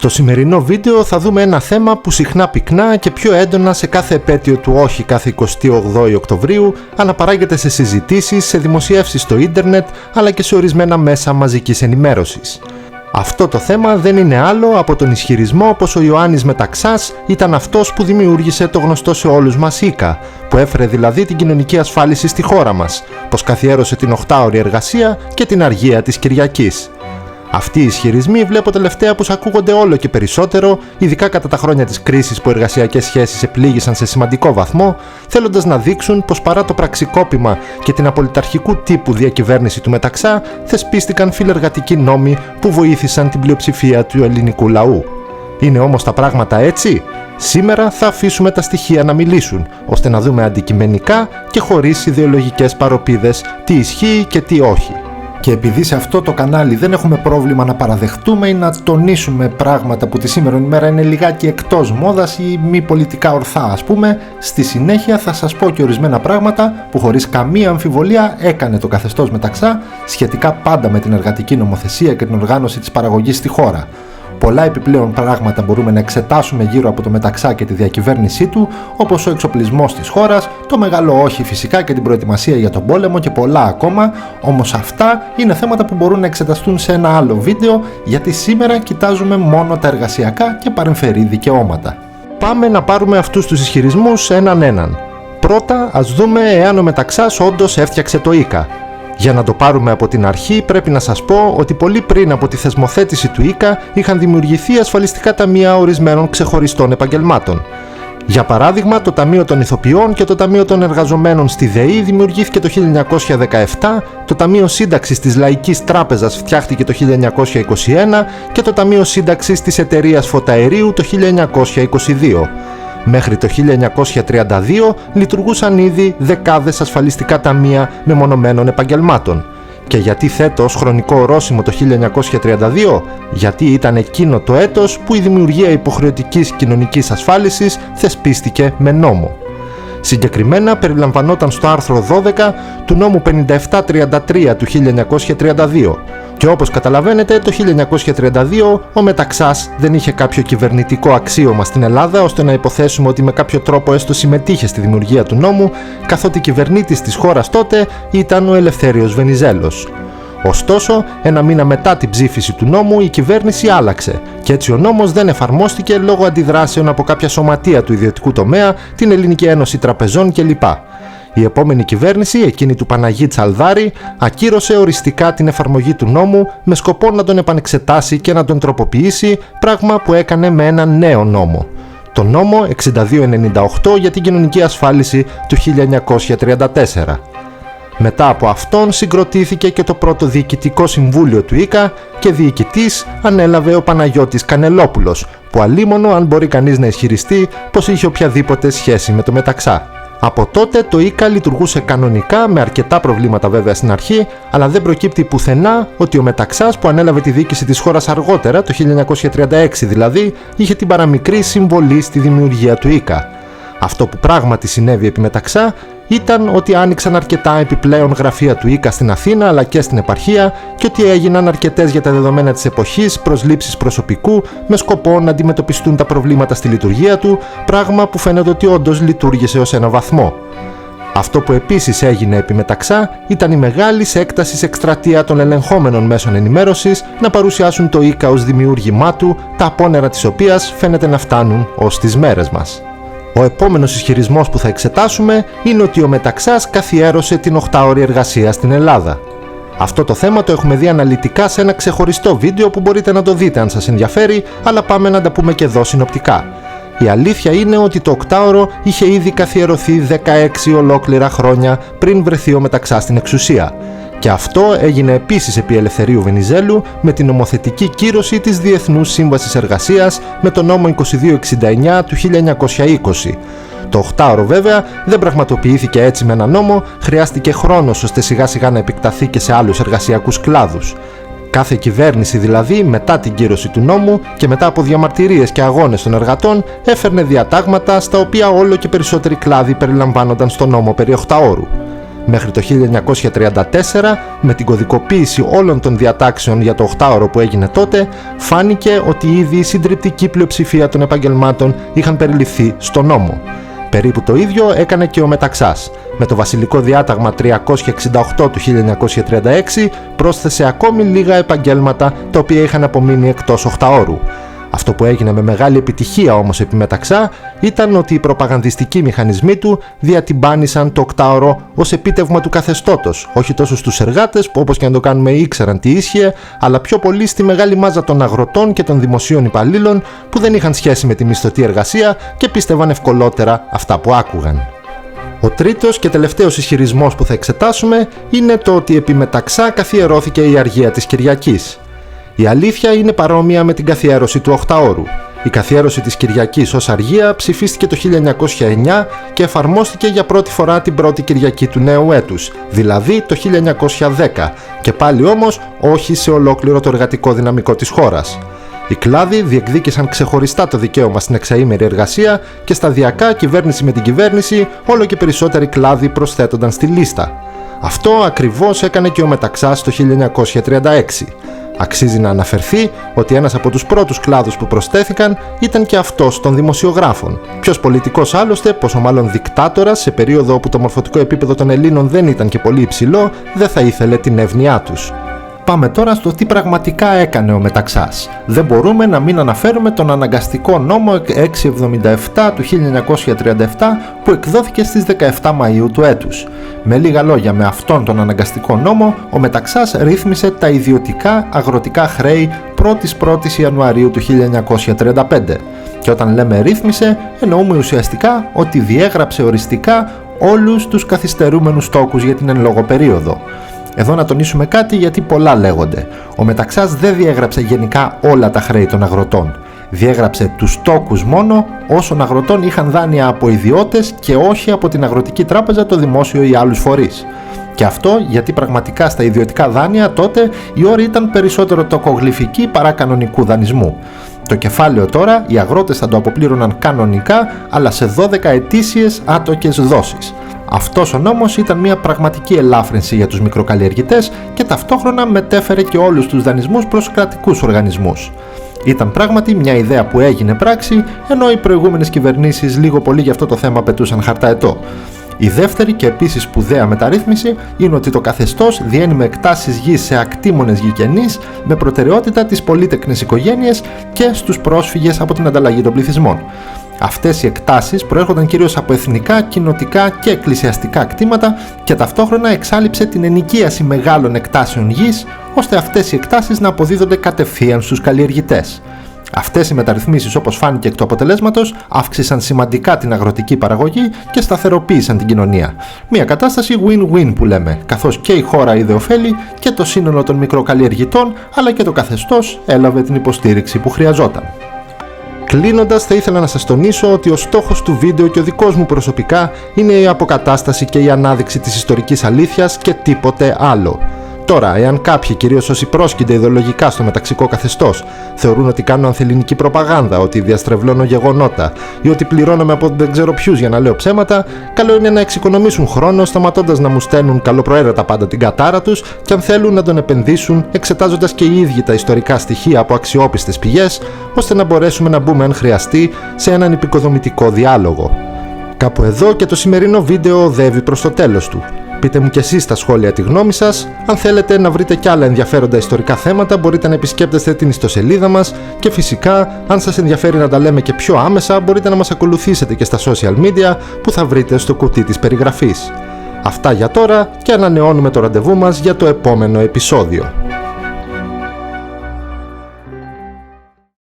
Στο σημερινό βίντεο θα δούμε ένα θέμα που συχνά πυκνά και πιο έντονα σε κάθε επέτειο του όχι κάθε 28 Οκτωβρίου αναπαράγεται σε συζητήσεις, σε δημοσιεύσεις στο ίντερνετ αλλά και σε ορισμένα μέσα μαζικής ενημέρωσης. Αυτό το θέμα δεν είναι άλλο από τον ισχυρισμό πως ο Ιωάννης Μεταξάς ήταν αυτός που δημιούργησε το γνωστό σε όλους μας ΙΚΑ, που έφερε δηλαδή την κοινωνική ασφάλιση στη χώρα μας, πως καθιέρωσε την 8ωρη εργασία και την αργία της Κυριακής. Αυτοί οι ισχυρισμοί βλέπω τελευταία πως ακούγονται όλο και περισσότερο, ειδικά κατά τα χρόνια της κρίσης που οι εργασιακές σχέσεις επλήγησαν σε σημαντικό βαθμό, θέλοντας να δείξουν πως παρά το πραξικόπημα και την απολυταρχικού τύπου διακυβέρνηση του Μεταξά, θεσπίστηκαν φιλεργατικοί νόμοι που βοήθησαν την πλειοψηφία του ελληνικού λαού. Είναι όμως τα πράγματα έτσι? Σήμερα θα αφήσουμε τα στοιχεία να μιλήσουν, ώστε να δούμε αντικειμενικά και χωρίς ιδεολογικές παροπίδες τι ισχύει και τι όχι. Και επειδή σε αυτό το κανάλι δεν έχουμε πρόβλημα να παραδεχτούμε ή να τονίσουμε πράγματα που τη σήμερα ημέρα είναι λιγάκι εκτός μόδας ή μη πολιτικά ορθά ας πούμε, στη συνέχεια θα σας πω και ορισμένα πράγματα που χωρίς καμία αμφιβολία έκανε το καθεστώς Μεταξά σχετικά πάντα με την εργατική νομοθεσία και την οργάνωση της παραγωγής στη χώρα. Πολλά επιπλέον πράγματα μπορούμε να εξετάσουμε γύρω από το Μεταξά και τη διακυβέρνησή του, όπως ο εξοπλισμός της χώρας, το μεγάλο όχι φυσικά και την προετοιμασία για τον πόλεμο και πολλά ακόμα, όμως αυτά είναι θέματα που μπορούν να εξεταστούν σε ένα άλλο βίντεο, γιατί σήμερα κοιτάζουμε μόνο τα εργασιακά και παρεμφερή δικαιώματα. Πάμε να πάρουμε αυτούς τους ισχυρισμούς έναν. Πρώτα ας δούμε εάν ο Μεταξάς όντως έφτιαξε το ΙΚΑ. Για να το πάρουμε από την αρχή πρέπει να σας πω ότι πολύ πριν από τη θεσμοθέτηση του ΙΚΑ είχαν δημιουργηθεί ασφαλιστικά ταμεία ορισμένων ξεχωριστών επαγγελμάτων. Για παράδειγμα, το Ταμείο των Ηθοποιών και το Ταμείο των Εργαζομένων στη ΔΕΗ δημιουργήθηκε το 1917, το Ταμείο Σύνταξης της Λαϊκής Τράπεζας φτιάχτηκε το 1921 και το Ταμείο Σύνταξης της Εταιρείας Φωταερίου το 1922. Μέχρι το 1932 λειτουργούσαν ήδη δεκάδες ασφαλιστικά ταμεία μεμονωμένων επαγγελμάτων. Και γιατί θέτω ως χρονικό ορόσημο το 1932? Γιατί ήταν εκείνο το έτος που η δημιουργία υποχρεωτικής κοινωνικής ασφάλισης θεσπίστηκε με νόμο. Συγκεκριμένα περιλαμβανόταν στο άρθρο 12 του νόμου 5733 του 1932. Και όπως καταλαβαίνετε, το 1932 ο Μεταξάς δεν είχε κάποιο κυβερνητικό αξίωμα στην Ελλάδα ώστε να υποθέσουμε ότι με κάποιο τρόπο έστω συμμετείχε στη δημιουργία του νόμου, καθότι κυβερνήτης της χώρας τότε ήταν ο Ελευθέριος Βενιζέλος. Ωστόσο, ένα μήνα μετά την ψήφιση του νόμου η κυβέρνηση άλλαξε και έτσι ο νόμος δεν εφαρμόστηκε λόγω αντιδράσεων από κάποια σωματεία του ιδιωτικού τομέα, την Ελληνική Ένωση Τραπεζών κλπ. Η επόμενη κυβέρνηση, εκείνη του Παναγί Τσαλδάρη, ακύρωσε οριστικά την εφαρμογή του νόμου με σκοπό να τον επανεξετάσει και να τον τροποποιήσει, πράγμα που έκανε με ένα νέο νόμο. Το νόμο 6298 για την κοινωνική ασφάλιση του 1934. Μετά από αυτόν συγκροτήθηκε και το πρώτο διοικητικό συμβούλιο του ΙΚΑ και διοικητής ανέλαβε ο Παναγιώτης Κανελόπουλος, που αλίμονο αν μπορεί κανείς να ισχυριστεί πως είχε οποιαδήποτε σχέση με το Μεταξά. Από τότε το ΙΚΑ λειτουργούσε κανονικά, με αρκετά προβλήματα βέβαια στην αρχή, αλλά δεν προκύπτει πουθενά ότι ο Μεταξάς που ανέλαβε τη διοίκηση της χώρας αργότερα, το 1936 δηλαδή, είχε την παραμικρή συμβολή στη δημιουργία του ΙΚΑ. Αυτό που πράγματι συνέβη επί Μεταξά ήταν ότι άνοιξαν αρκετά επιπλέον γραφεία του ΙΚΑ στην Αθήνα αλλά και στην επαρχία και ότι έγιναν αρκετές για τα δεδομένα της εποχής προσλήψεις προσωπικού με σκοπό να αντιμετωπιστούν τα προβλήματα στη λειτουργία του, πράγμα που φαίνεται ότι όντως λειτουργήσε ως ένα βαθμό. Αυτό που επίσης έγινε επί Μεταξά ήταν η μεγάλης έκτασης εκστρατεία των ελεγχόμενων μέσων ενημέρωσης να παρουσιάσουν το ΙΚΑ ως δημιούργημά του, τα απόνερα της οποίας φαίνεται να φτάνουν ως τις μέρες μας. Ο επόμενος ισχυρισμός που θα εξετάσουμε είναι ότι ο Μεταξάς καθιέρωσε την 8ωρη εργασία στην Ελλάδα. Αυτό το θέμα το έχουμε δει αναλυτικά σε ένα ξεχωριστό βίντεο που μπορείτε να το δείτε αν σας ενδιαφέρει, αλλά πάμε να τα πούμε και εδώ συνοπτικά. Η αλήθεια είναι ότι το 8ωρο είχε ήδη καθιερωθεί 16 ολόκληρα χρόνια πριν βρεθεί ο Μεταξάς στην εξουσία. Και αυτό έγινε επίσης επί Ελευθερίου Βενιζέλου με την νομοθετική κύρωση της Διεθνούς Σύμβασης Εργασίας με το νόμο 2269 του 1920. Το 8ωρο βέβαια δεν πραγματοποιήθηκε έτσι με ένα νόμο, χρειάστηκε χρόνος ώστε σιγά σιγά να επεκταθεί και σε άλλους εργασιακούς κλάδους. Κάθε κυβέρνηση δηλαδή μετά την κύρωση του νόμου και μετά από διαμαρτυρίες και αγώνες των εργατών έφερνε διατάγματα στα οποία όλο και περισσότεροι κλάδοι περιλαμβάνονταν στο νόμο περί 8ωρου. Μέχρι το 1934, με την κωδικοποίηση όλων των διατάξεων για το 8ωρο που έγινε τότε, φάνηκε ότι ήδη η συντριπτική πλειοψηφία των επαγγελμάτων είχαν περιληφθεί στο νόμο. Περίπου το ίδιο έκανε και ο Μεταξάς. Με το Βασιλικό Διάταγμα 368 του 1936 πρόσθεσε ακόμη λίγα επαγγέλματα τα οποία είχαν απομείνει εκτός 8ωρου. Αυτό που έγινε με μεγάλη επιτυχία όμως επί Μεταξά ήταν ότι οι προπαγανδιστικοί μηχανισμοί του διατυμπάνησαν το 8ωρο ως επίτευγμα του καθεστώτος, όχι τόσο στους εργάτες που όπως και να το κάνουμε ήξεραν τι ίσχυε, αλλά πιο πολύ στη μεγάλη μάζα των αγροτών και των δημοσίων υπαλλήλων που δεν είχαν σχέση με τη μισθωτή εργασία και πίστευαν ευκολότερα αυτά που άκουγαν. Ο τρίτος και τελευταίος ισχυρισμός που θα εξετάσουμε είναι το ότι επί Μεταξά καθιερώθηκε η αργία της Κυριακής. Η αλήθεια είναι παρόμοια με την καθιέρωση του 8ωρου. Η καθιέρωση της Κυριακής ως αργία ψηφίστηκε το 1909 και εφαρμόστηκε για πρώτη φορά την πρώτη Κυριακή του νέου έτους, δηλαδή το 1910, και πάλι όμως όχι σε ολόκληρο το εργατικό δυναμικό της χώρας. Οι κλάδοι διεκδίκησαν ξεχωριστά το δικαίωμα στην εξαήμερη εργασία και σταδιακά κυβέρνηση με την κυβέρνηση όλο και περισσότεροι κλάδοι προσθέτονταν στη λίστα. Αυτό ακριβώς έκανε και ο Μεταξάς το 1936. Αξίζει να αναφερθεί ότι ένας από τους πρώτους κλάδους που προσθέθηκαν ήταν και αυτός των δημοσιογράφων. Ποιος πολιτικός άλλωστε, πόσο μάλλον δικτάτορας, σε περίοδο όπου το μορφωτικό επίπεδο των Ελλήνων δεν ήταν και πολύ υψηλό, δεν θα ήθελε την εύνοιά τους. Πάμε τώρα στο τι πραγματικά έκανε ο Μεταξάς. Δεν μπορούμε να μην αναφέρουμε τον αναγκαστικό νόμο 677 του 1937 που εκδόθηκε στις 17 Μαΐου του έτους. Με λίγα λόγια, με αυτόν τον αναγκαστικό νόμο, ο Μεταξάς ρύθμισε τα ιδιωτικά αγροτικά χρέη 1η Ιανουαρίου του 1935. Και όταν λέμε ρύθμισε, εννοούμε ουσιαστικά ότι διέγραψε οριστικά όλους τους καθυστερούμενους τόκους για την εν λόγω περίοδο. Εδώ να τονίσουμε κάτι γιατί πολλά λέγονται. Ο Μεταξάς δεν διέγραψε γενικά όλα τα χρέη των αγροτών. Διέγραψε τους τόκους μόνο όσων αγροτών είχαν δάνεια από ιδιώτες και όχι από την Αγροτική Τράπεζα, το δημόσιο ή άλλους φορείς. Και αυτό γιατί πραγματικά στα ιδιωτικά δάνεια τότε οι όροι ήταν περισσότερο τοκογλυφικοί παρά κανονικού δανεισμού. Το κεφάλαιο τώρα οι αγρότες θα το αποπλήρωναν κανονικά, αλλά σε 12 ετήσιες άτοκες δόσεις. Αυτός ο νόμος ήταν μια πραγματική ελάφρυνση για τους μικροκαλλιεργητές και ταυτόχρονα μετέφερε και όλους τους δανεισμούς προς κρατικούς οργανισμούς. Ήταν πράγματι μια ιδέα που έγινε πράξη, ενώ οι προηγούμενες κυβερνήσεις λίγο πολύ για αυτό το θέμα πετούσαν χαρταετό. Η δεύτερη και επίσης σπουδαία μεταρρύθμιση είναι ότι το καθεστώς διένει με εκτάσεις γης σε ακτήμονες γηγενείς με προτεραιότητα τις πολύτεκνες οικογένειες και στους πρόσφυγες από την ανταλλαγή των πληθυσμών. Αυτές οι εκτάσεις προέρχονταν κυρίως από εθνικά, κοινοτικά και εκκλησιαστικά κτήματα και ταυτόχρονα εξάλειψε την ενοικίαση μεγάλων εκτάσεων γης, ώστε αυτές οι εκτάσεις να αποδίδονται κατευθείαν στους καλλιεργητές. Αυτές οι μεταρρυθμίσεις, όπως φάνηκε εκ του αποτελέσματος, αύξησαν σημαντικά την αγροτική παραγωγή και σταθεροποίησαν την κοινωνία. Μια κατάσταση win-win που λέμε, καθώς και η χώρα είδε ωφέλη και το σύνολο των μικροκαλλιεργητών, αλλά και το καθεστώς έλαβε την υποστήριξη που χρειαζόταν. Κλείνοντας, θα ήθελα να σας τονίσω ότι ο στόχος του βίντεο και ο δικός μου προσωπικά είναι η αποκατάσταση και η ανάδειξη της ιστορικής αλήθειας και τίποτε άλλο. Τώρα, εάν κάποιοι, κυρίως όσοι πρόσκυνται ιδεολογικά στο μεταξικό καθεστώς, θεωρούν ότι κάνω ανθελληνική προπαγάνδα, ότι διαστρεβλώνω γεγονότα ή ότι πληρώνομαι από δεν ξέρω ποιους για να λέω ψέματα, καλό είναι να εξοικονομήσουν χρόνο σταματώντας να μου στέλνουν καλοπροαίρετα πάντα την κατάρα τους και αν θέλουν να τον επενδύσουν εξετάζοντας και οι ίδιοι τα ιστορικά στοιχεία από αξιόπιστες πηγές, ώστε να μπορέσουμε να μπούμε αν χρειαστεί σε έναν επικοδομητικό διάλογο. Κάπου εδώ και το σημερινό βίντεο οδεύει προς το τέλος του. Πείτε μου και εσείς στα σχόλια τη γνώμη σας. Αν θέλετε να βρείτε κι άλλα ενδιαφέροντα ιστορικά θέματα, μπορείτε να επισκέπτεστε την ιστοσελίδα μας και φυσικά, αν σας ενδιαφέρει να τα λέμε και πιο άμεσα, μπορείτε να μας ακολουθήσετε και στα social media που θα βρείτε στο κουτί της περιγραφής. Αυτά για τώρα και ανανεώνουμε το ραντεβού μας για το επόμενο επεισόδιο.